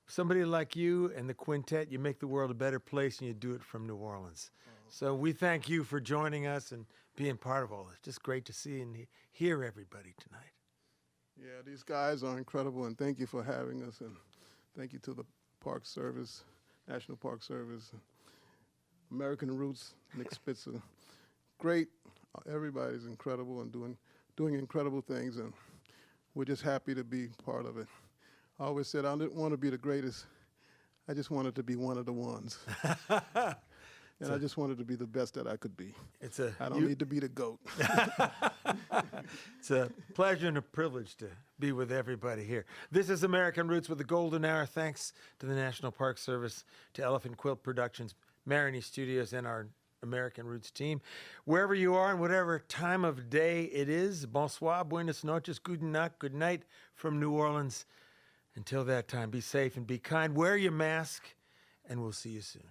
somebody like you and the quintet, you make the world a better place, and you do it from New Orleans. So we thank you for joining us and being part of all this. Just great to see and hear everybody tonight. Yeah, these guys are incredible, and thank you for having us, and thank you to the Park Service, National Park Service, American Roots, Nick Spitzer. Great. Everybody's incredible and doing incredible things, and we're just happy to be part of it. I always said I didn't want to be the greatest. I just wanted to be one of the ones. And I just wanted to be the best that I could be. I don't need to be the GOAT. It's a pleasure and a privilege to be with everybody here. This is American Roots with the Golden Hour. Thanks to the National Park Service, to Elephant Quilt Productions, Maroney Studios, and our American Roots team. Wherever you are and whatever time of day it is, bonsoir, buenas noches, guten Nacht, good night from New Orleans. Until that time, be safe and be kind. Wear your mask, and we'll see you soon.